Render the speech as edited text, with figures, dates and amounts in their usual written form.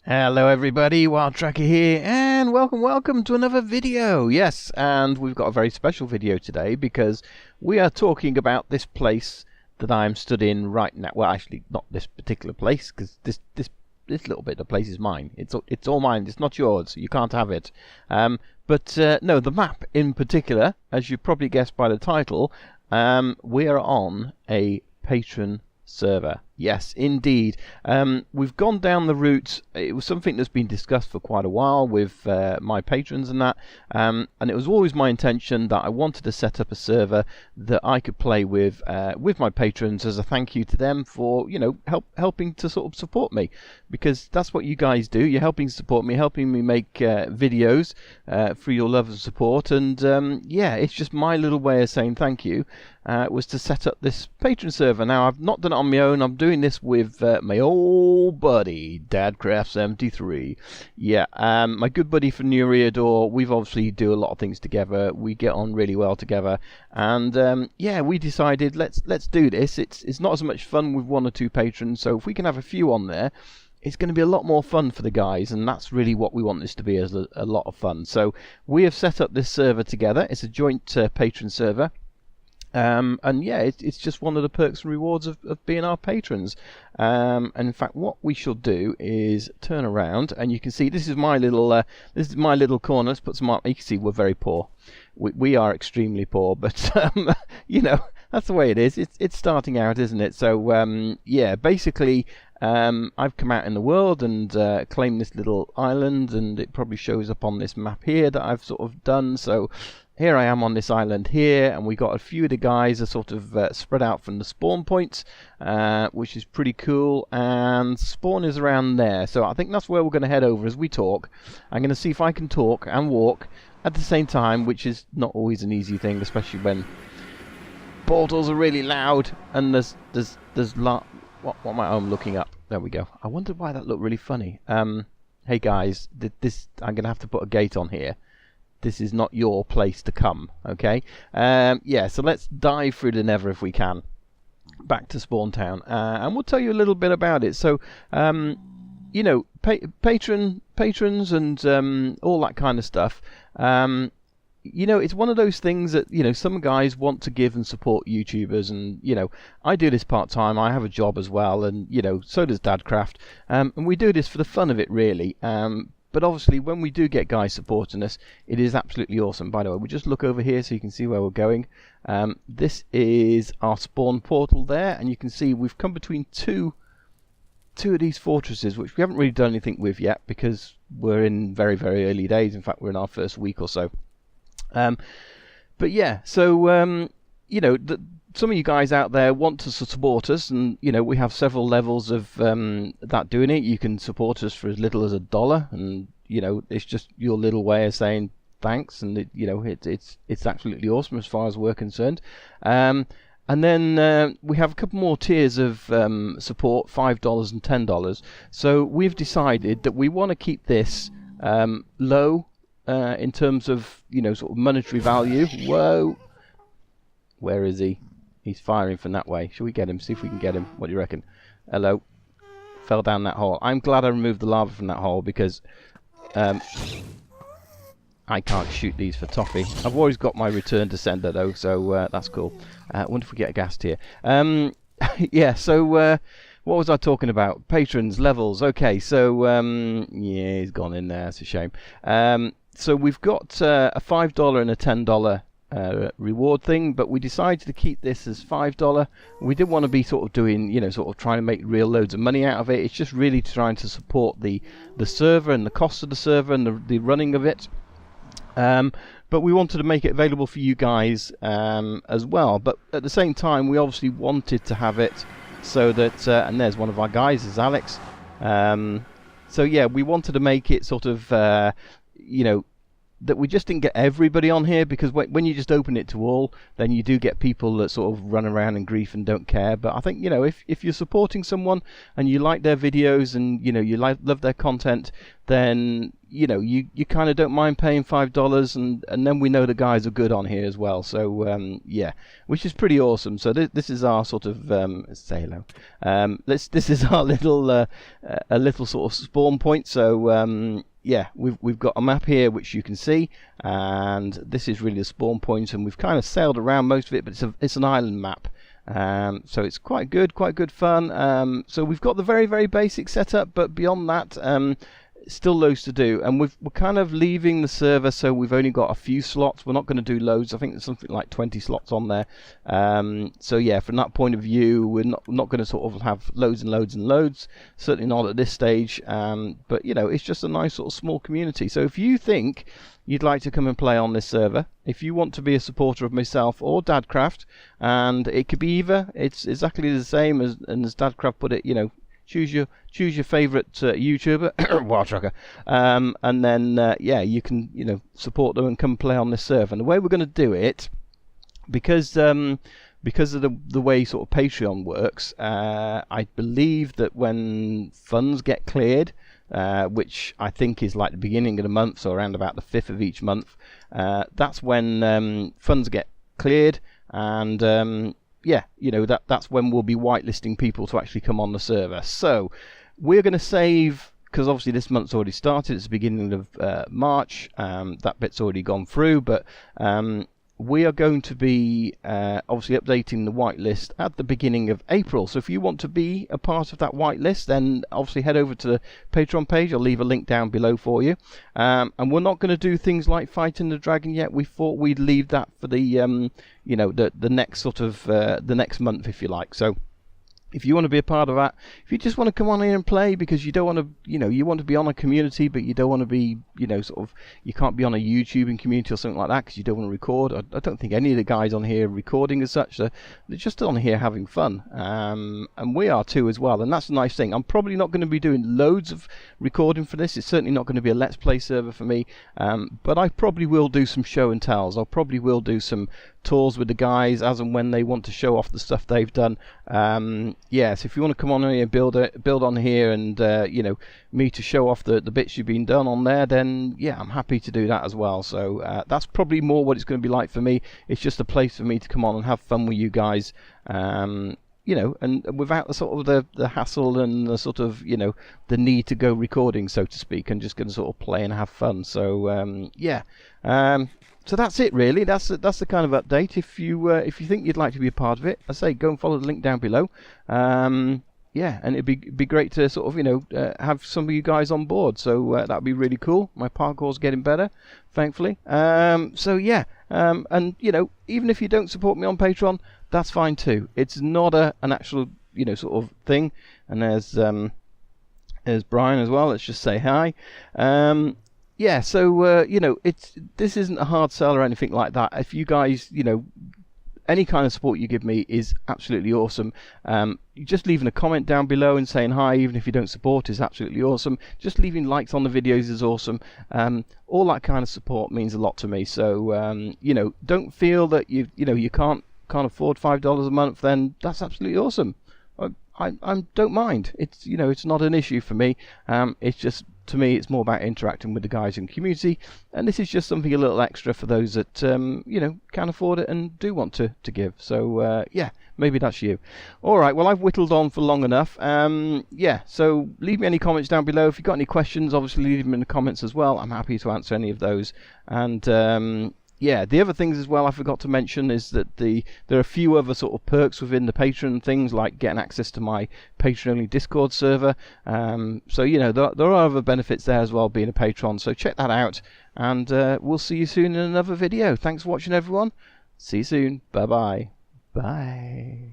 Hello everybody, Wild Tracker here, and welcome to another video. Yes, and we've got a very special video today because we are talking about this place that I'm stood in right now. Well, actually, not this particular place, because this little bit of place is mine. It's all mine. It's not yours. You can't have it. But no, the map in particular, as you probably guessed by the title, we are on a Patron server. Yes, indeed. We've gone down the route. It was something that's been discussed for quite a while with my patrons and that, and it was always my intention that I wanted to set up a server that I could play with my patrons as a thank you to them for, you know, helping to sort of support me, because that's what you guys do. You're helping support me, helping me make videos through your love and support, and yeah, it's just my little way of saying thank you. Was to set up this Patron server. Now, I've not done it on my own. I'm doing this with my old buddy, Dadcraft73. Yeah, my good buddy from Neuriador. We've obviously do a lot of things together. We get on really well together, and yeah, we decided let's do this. It's not as much fun with one or two patrons, so if we can have a few on there, it's going to be a lot more fun for the guys, and that's really what we want this to be, as a lot of fun. So we have set up this server together. It's a joint Patron server. And yeah, it's just one of the perks and rewards of being our patrons. And in fact, what we shall do is turn around, and you can see this is my little corner. Let's put some up. You can see we're very poor. We are extremely poor, but you know, that's the way it is. It's starting out, isn't it? So yeah, basically, I've come out in the world and claimed this little island, and it probably shows up on this map here that I've sort of done. So here I am on this island here, and we got a few of the guys are sort of spread out from the spawn points, which is pretty cool, and spawn is around there. So I think that's where we're going to head over as we talk. I'm going to see if I can talk and walk at the same time, which is not always an easy thing, especially when portals are really loud and there's what am I looking up? There we go. I wondered why that looked really funny. Hey guys, this I'm going to have to put a gate on here. This is not your place to come, okay? Yeah, so let's dive through the Nether if we can, back to Spawn Town, and we'll tell you a little bit about it. So, you know, patrons and all that kind of stuff. You know, it's one of those things that, you know, some guys want to give and support YouTubers, and, you know, I do this part-time. I have a job as well, and, you know, so does Dadcraft, and we do this for the fun of it, really. But obviously, when we do get guys supporting us, it is absolutely awesome. By the way, we just look over here so you can see where we're going. This is our spawn portal there, and you can see we've come between two of these fortresses, which we haven't really done anything with yet because we're in very, very early days. In fact, we're in our first week or so. But yeah, so you know, some of you guys out there want to support us, and you know, we have several levels of that doing it. You can support us for as little as $1, and you know, it's just your little way of saying thanks, and you know, it's absolutely awesome as far as we're concerned. And then we have a couple more tiers of support, $5 and $10. So we've decided that we want to keep this low in terms of, you know, sort of monetary value. Whoa, where is he? He's firing from that way. Shall we get him? See if we can get him. What do you reckon? Hello. Fell down that hole. I'm glad I removed the lava from that hole, because I can't shoot these for toffee. I've always got my return to sender though, so that's cool. I wonder if we get a ghast here. Yeah, so what was I talking about? Patrons, levels. Okay, so yeah, he's gone in there. It's a shame. So we've got a $5 and a $10 reward thing, but we decided to keep this as $5. We didn't want to be sort of doing, you know, sort of trying to make real loads of money out of it. It's just really trying to support the server and the cost of the server and the running of it. But we wanted to make it available for you guys as well. But at the same time, we obviously wanted to have it so that, and there's one of our guys, is Alex. So yeah, we wanted to make it sort of, you know, that we just didn't get everybody on here, because when you just open it to all, then you do get people that sort of run around in grief and don't care. But I think, you know, if you're supporting someone and you like their videos and, you know, you love their content, then, you know, you kind of don't mind paying $5, and then we know the guys are good on here as well. So yeah, which is pretty awesome. So this is our sort of let's say hello. This is our little a little sort of spawn point. So yeah, we've got a map here which you can see, and this is really the spawn point, and we've kind of sailed around most of it, but it's an island map. So it's quite good fun. So we've got the very basic setup, but beyond that, still loads to do, and we're kind of leaving the server, so we've only got a few slots. We're not going to do loads. I think there's something like 20 slots on there. So yeah, from that point of view, we're not going to sort of have loads and loads. Certainly not at this stage. But you know, it's just a nice sort of small community. So if you think you'd like to come and play on this server, if you want to be a supporter of myself or Dadcraft, and it could be either, it's exactly the same as Dadcraft put it, you know, choose your favorite YouTuber, Wild Trucker, and then yeah, you can, you know, support them and come play on this server. And the way we're going to do it, because of the way sort of Patreon works, I believe that when funds get cleared, which I think is like the beginning of the month, so around about the 5th of each month, that's when funds get cleared, and yeah, you know, that's when we'll be whitelisting people to actually come on the server. So we're going to save, because obviously this month's already started, it's the beginning of March, that bit's already gone through, but we are going to be obviously updating the whitelist at the beginning of April. So if you want to be a part of that whitelist, then obviously head over to the Patreon page. I'll leave a link down below for you. And we're not going to do things like fighting the dragon yet. We thought we'd leave that for the you know, the next sort of the next month, if you like. So if you want to be a part of that, if you just want to come on here and play because you don't want to, you know, you want to be on a community, but you don't want to be, you know, sort of, you can't be on a YouTubing community or something like that because you don't want to record. I don't think any of the guys on here are recording as such. They're just on here having fun. And we are too as well. And that's a nice thing. I'm probably not going to be doing loads of recording for this. It's certainly not going to be a Let's Play server for me. But I probably will do some show and tells. I probably will do some tours with the guys as and when they want to show off the stuff they've done. Yeah, so if you want to come on here and build on here, and you know, me to show off the bits you've been done on there, then yeah, I'm happy to do that as well. So that's probably more what it's going to be like for me. It's just a place for me to come on and have fun with you guys, you know, and without the sort of the hassle and the sort of, you know, the need to go recording, so to speak. I'm just going to sort of play and have fun. So yeah. So that's it, really. That's the kind of update. If you think you'd like to be a part of it, I say go and follow the link down below. Yeah, and it'd be great to sort of, you know, have some of you guys on board. So that'd be really cool. My parkour's getting better, thankfully. So yeah, and you know, even if you don't support me on Patreon, that's fine too. It's not an actual, you know, sort of thing. And there's Brian as well. Let's just say hi. Yeah, so you know, this isn't a hard sell or anything like that. If you guys, you know, any kind of support you give me is absolutely awesome. Just leaving a comment down below and saying hi, even if you don't support, is absolutely awesome. Just leaving likes on the videos is awesome. All that kind of support means a lot to me. So you know, don't feel that you know, you can't afford $5 a month. Then that's absolutely awesome. I don't mind. It's, you know, it's not an issue for me. It's just, to me, it's more about interacting with the guys in the community, and this is just something a little extra for those that you know, can afford it and do want to give. So yeah, maybe that's you. All right, well, I've whittled on for long enough. Yeah, so leave me any comments down below. If you've got any questions, obviously leave them in the comments as well. I'm happy to answer any of those. And yeah, the other things as well I forgot to mention is that there are a few other sort of perks within the Patreon things, like getting access to my Patreon-only Discord server. So, you know, there are other benefits there as well, being a patron. So check that out, and we'll see you soon in another video. Thanks for watching, everyone. See you soon. Bye-bye. Bye.